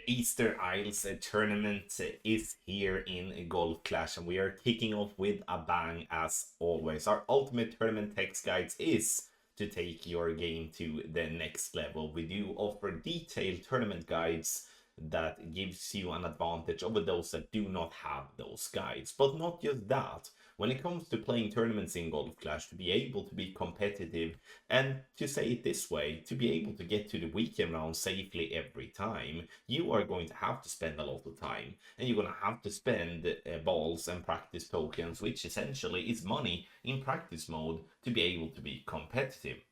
Easter Isles tournament is here in Golf Clash, and we are kicking off with a bang as always. Our ultimate tournament text guides is to take your game to the next level. We do offer detailed tournament guides that gives you an advantage over those that do not have those guides. But not just that. When it comes to playing tournaments in Golf Clash, to be able to be competitive and to say it this way, to be able to get to the weekend round safely every time, you are going to have to spend a lot of time. And you're going to have to spend balls and practice tokens, which essentially is money in practice mode to be able to be competitive.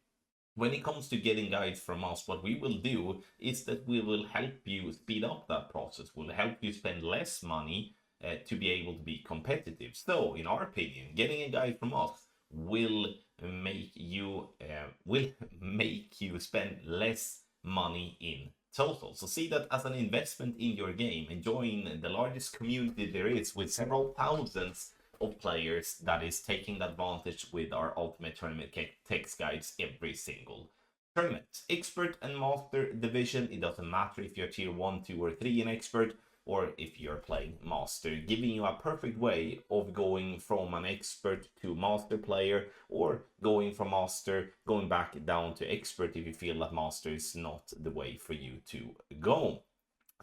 When it comes to getting guides from us, what we will do is that we will help you speed up that process. We'll help you spend less money to be able to be competitive. So, in our opinion, getting a guide from us will make you spend less money in total. So see that as an investment in your game and join the largest community there is with several thousands of players that is taking advantage with our ultimate tournament text guides every single tournament. Expert and master division, it doesn't matter if you're tier 1, 2 or 3 in expert or if you're playing master, giving you a perfect way of going from an expert to master player or going from master going back down to expert if you feel that master is not the way for you to go.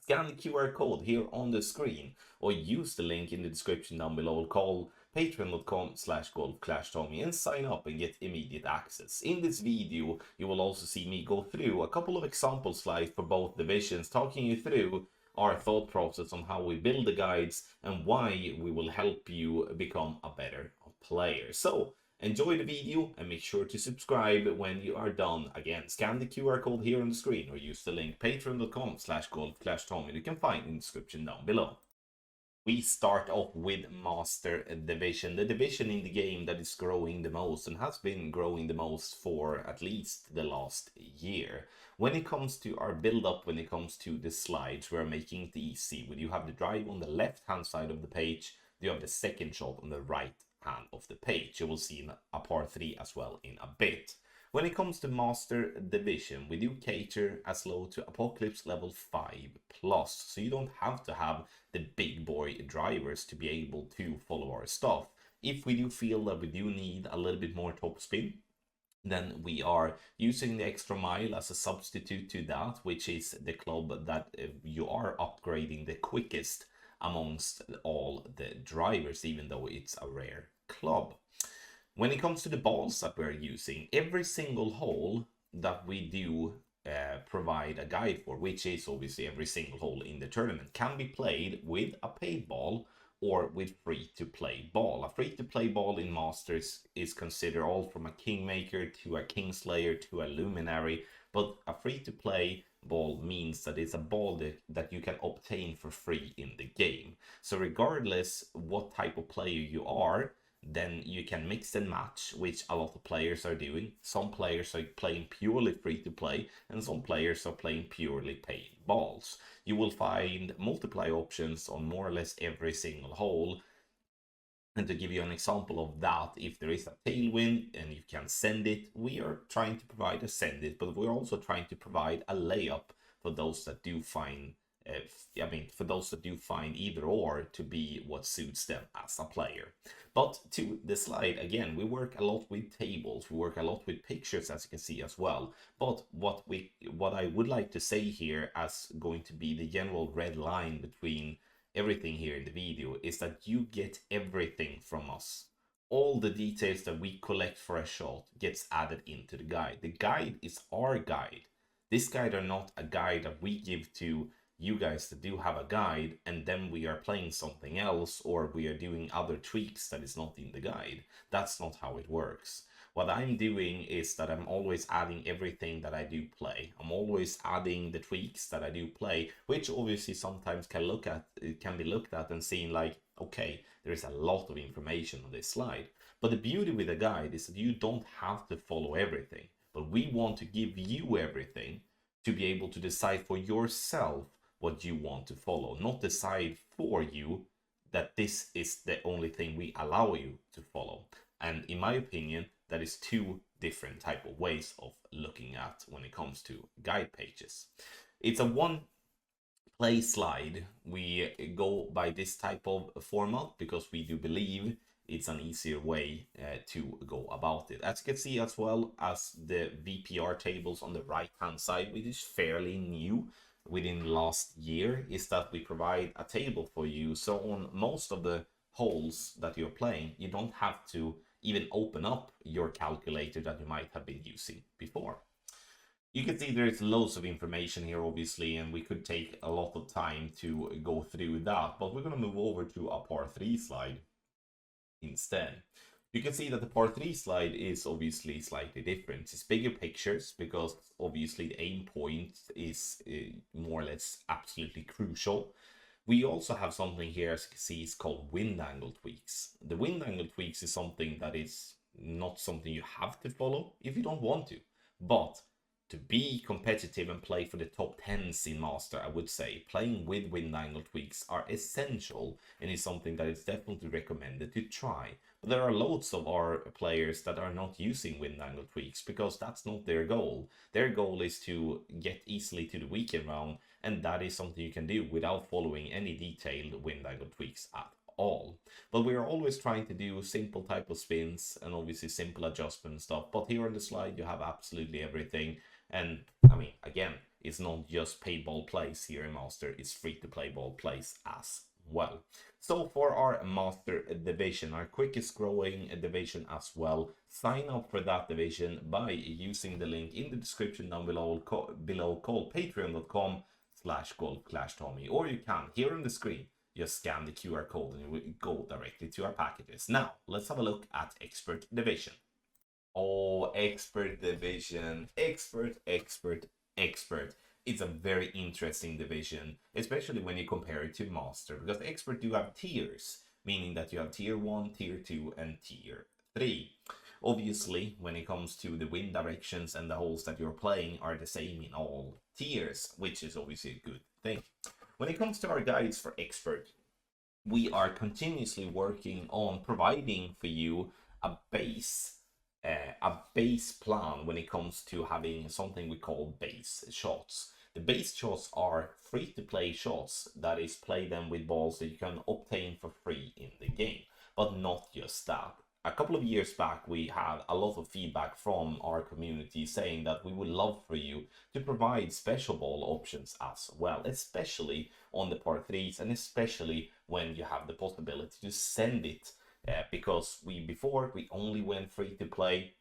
Scan the QR code here on the screen or use the link in the description down below. Call patreon.com/golfclashtommy and sign up and get immediate access. In this video, you will also see me go through a couple of example slides for both divisions, talking you through our thought process on how we build the guides and why we will help you become a better player. So enjoy the video and make sure to subscribe when you are done. Again, scan the QR code here on the screen or use the link patreon.com/golfclashtommy you can find in the description down below. We start off with Master Division, the division in the game that is growing the most and has been growing the most for at least the last year. When it comes to our build-up, when it comes to the slides, we're making it easy. When you have the drive on the left-hand side of the page, you have the second shot on the right hand of the page. You will see a par 3 as well in a bit. When it comes to Master Division, we do cater as low to Apocalypse level 5+, so you don't have to have the big boy drivers to be able to follow our stuff. If we do feel that we do need a little bit more top spin, then we are using the extra mile as a substitute to that, which is the club that you are upgrading the quickest amongst all the drivers, even though it's a rare club. When it comes to the balls that we're using, every single hole that we do provide a guide for, which is obviously every single hole in the tournament, can be played with a paid ball or with free-to-play ball. A free-to-play ball in Masters is considered all from a Kingmaker to a Kingslayer to a Luminary, but a free-to-play ball means that it's a ball that you can obtain for free in the game. So regardless what type of player you are, then you can mix and match, which a lot of players are doing. Some players are playing purely free to play, and some players are playing purely paid balls. You will find multiply options on more or less every single hole. And to give you an example of that, if there is a tailwind and you can send it, we are trying to provide a send it, but we're also trying to provide a layup for those that do find for those that do find either or to be what suits them as a player. But to the slide, again, we work a lot with tables, we work a lot with pictures, as you can see as well. But what I would like to say here as going to be the general red line between everything here in the video is that you get everything from us. All the details that we collect for a shot gets added into the guide. The guide is our guide. This guide are not a guide that we give to you guys that do have a guide and then we are playing something else or we are doing other tweaks that is not in the guide. That's not how it works. What I'm doing is that I'm always adding everything that I do play. I'm always adding the tweaks that I do play, which obviously sometimes can be looked at and seen like, okay, there is a lot of information on this slide. But the beauty with a guide is that you don't have to follow everything, but we want to give you everything to be able to decide for yourself what you want to follow, not decide for you that this is the only thing we allow you to follow. And in my opinion, that is two different type of ways of looking at when it comes to guide pages. It's a one play slide, we go by this type of format because we do believe it's an easier way to go about it. As you can see, as well as the VPR tables on the right hand side, which is fairly new within last year, is that we provide a table for you. So on most of the holes that you're playing, you don't have to even open up your calculator that you might have been using before. You can see there's loads of information here, obviously, and we could take a lot of time to go through that, but we're going to move over to a par 3 slide instead. You can see that the par 3 slide is obviously slightly different. It's bigger pictures because obviously the aim point is more or less absolutely crucial. We also have something here, as you can see, it's called wind angle tweaks. The wind angle tweaks is something that is not something you have to follow if you don't want to, but to be competitive and play for the top 10s in Master, I would say playing with wind angle tweaks are essential and is something that is definitely recommended to try. But there are loads of our players that are not using wind angle tweaks because that's not their goal. Their goal is to get easily to the weekend round, and that is something you can do without following any detailed wind angle tweaks at all. But we are always trying to do simple type of spins and obviously simple adjustment stuff. But here on the slide you have absolutely everything. And I mean, again, it's not just paid ball plays here in Master, it's free to play ball plays as well. So for our Master division, our quickest growing division as well, sign up for that division by using the link in the description down below called patreon.com/golf-tommy, or you can here on the screen just scan the QR code and it will go directly to our packages. Now let's have a look at expert division. Oh, expert division. Expert. It's a very interesting division, especially when you compare it to Master, because expert do have tiers, meaning that you have tier 1, tier 2, and tier 3. Obviously, when it comes to the wind directions and the holes that you're playing are the same in all tiers, which is obviously a good thing. When it comes to our guides for expert, we are continuously working on providing for you a base plan when it comes to having something we call base shots. The base shots are free to play shots, that is, play them with balls that you can obtain for free in the game. But not just that. A couple of years back, we had a lot of feedback from our community saying that we would love for you to provide special ball options as well, especially on the par 3s, and especially when you have the possibility to send it. Because before we only went free to play,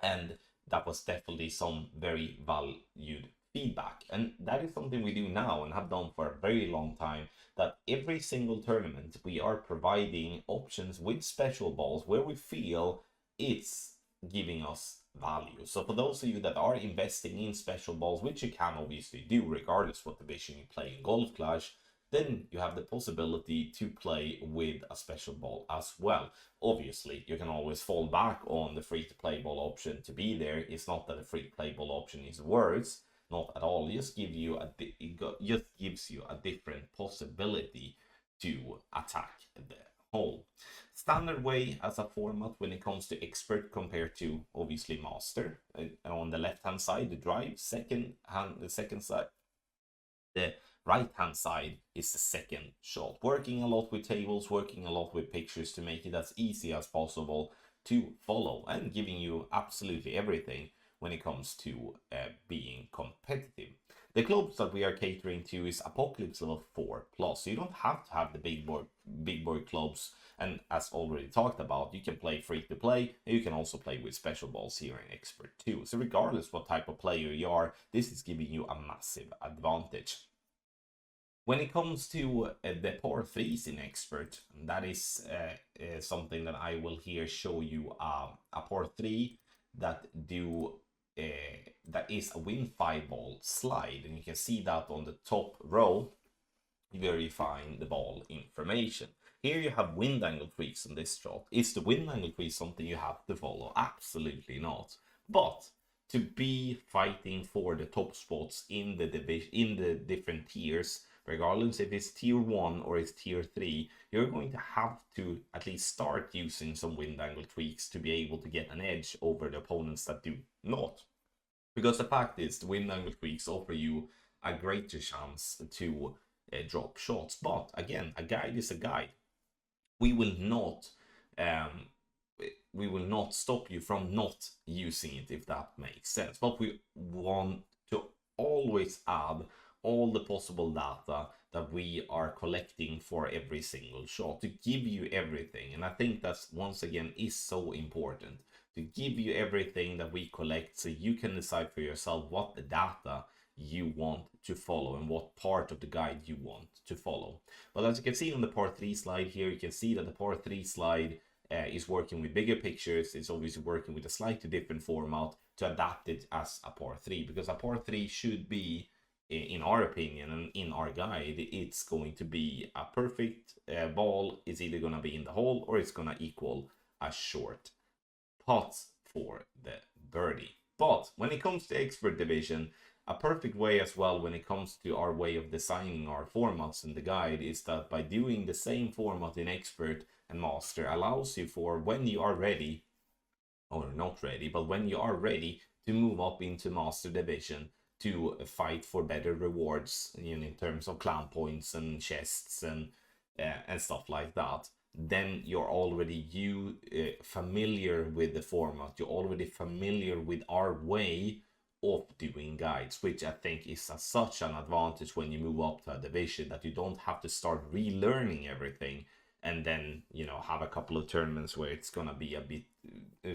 and that was definitely some very valued feedback, and that is something we do now and have done for a very long time, that every single tournament we are providing options with special balls where we feel it's giving us value. So for those of you that are investing in special balls, which you can obviously do regardless what division you play in Golf Clash, then you have the possibility to play with a special ball as well. Obviously, you can always fall back on the free-to-play ball option to be there. It's not that the free-to-play ball option is worse, not at all. It just gives you a different possibility to attack the hole. Standard way as a format when it comes to expert compared to obviously master. On the left-hand side, the drive. The second side, the right hand side is the second shot. Working a lot with tables, working a lot with pictures to make it as easy as possible to follow, and giving you absolutely everything when it comes to being competitive. The clubs that we are catering to is Apocalypse level 4 plus, so you don't have to have the big boy clubs, and as already talked about, you can play free to play, and you can also play with special balls here in Expert too. So regardless what type of player you are, this is giving you a massive advantage. When it comes to the par 3s in Expert, that is something that I will here show you a par 3 that is a win 5 ball slide, and you can see that on the top row where you find the ball information. Here you have wind angle tweaks on this shot. Is the wind angle tweak something you have to follow? Absolutely not. But to be fighting for the top spots in the division, in the different tiers, regardless if it's tier 1 or it's tier 3, you're going to have to at least start using some wind angle tweaks to be able to get an edge over the opponents that do not. Because the fact is, the wind angle tweaks offer you a greater chance to drop shots. But again, a guide is a guide. We will not um, stop you from not using it, if that makes sense. But we want to always add all the possible data that we are collecting for every single shot to give you everything. And I think that's, once again, is so important to give you everything that we collect, so you can decide for yourself what the data you want to follow and what part of the guide you want to follow. But as you can see on the part 3 slide here, you can see that the part 3 slide is working with bigger pictures. It's obviously working with a slightly different format to adapt it as a part 3, because a part 3 should be, in our opinion and in our guide, it's going to be a perfect ball. Is either going to be in the hole or it's going to equal a short putt for the birdie. But when it comes to expert division, a perfect way as well when it comes to our way of designing our formats in the guide is that by doing the same format in expert and master allows you for, when you are ready, or not ready, but when you are ready to move up into master division, to fight for better rewards, you know, in terms of clan points and chests and stuff like that, then you're already familiar with the format. You're already familiar with our way of doing guides, which I think is such an advantage when you move up to a division, that you don't have to start relearning everything and then, you know, have a couple of tournaments where it's gonna be a bit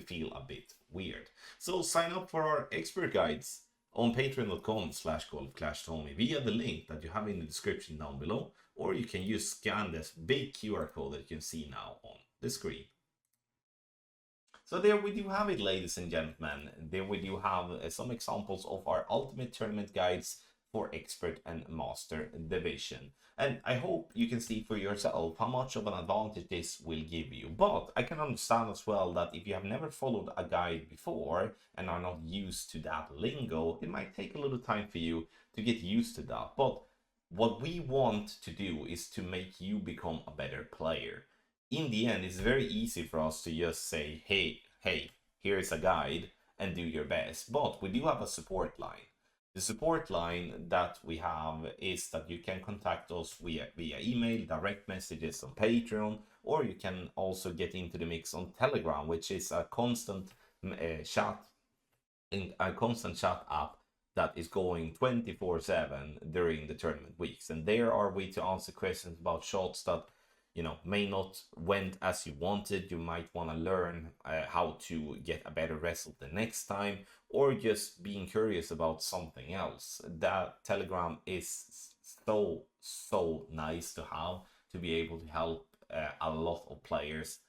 feel a bit weird. So sign up for our expert guides on patreon.com/golfclashtommy via the link that you have in the description down below, or you can scan this big QR code that you can see now on the screen. So there we do have it, ladies and gentlemen. There we do have some examples of our ultimate tournament guides for expert and master division. And I hope you can see for yourself how much of an advantage this will give you. But I can understand as well that if you have never followed a guide before and are not used to that lingo, it might take a little time for you to get used to that. But what we want to do is to make you become a better player. In the end, it's very easy for us to just say, hey, here is a guide and do your best. But we do have a support line. The support line that we have is that you can contact us via email, direct messages on Patreon, or you can also get into the mix on Telegram, which is a constant chat app that is going 24/7 during the tournament weeks. And there are we to answer questions about shots that, you know, may not went as you wanted. You might want to learn how to get a better result the next time, or just being curious about something else. That Telegram is so nice to have, to be able to help a lot of players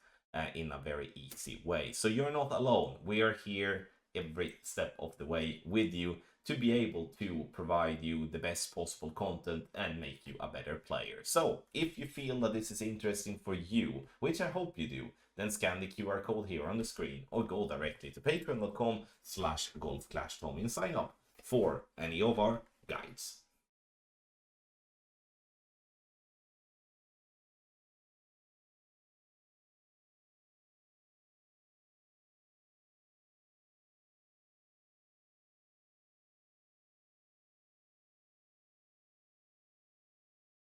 in a very easy way. So you're not alone. We are here every step of the way with you to be able to provide you the best possible content and make you a better player. So if you feel that this is interesting for you, which I hope you do, then scan the QR code here on the screen or go directly to patreon.com/golfclashtommy and sign up for any of our guides.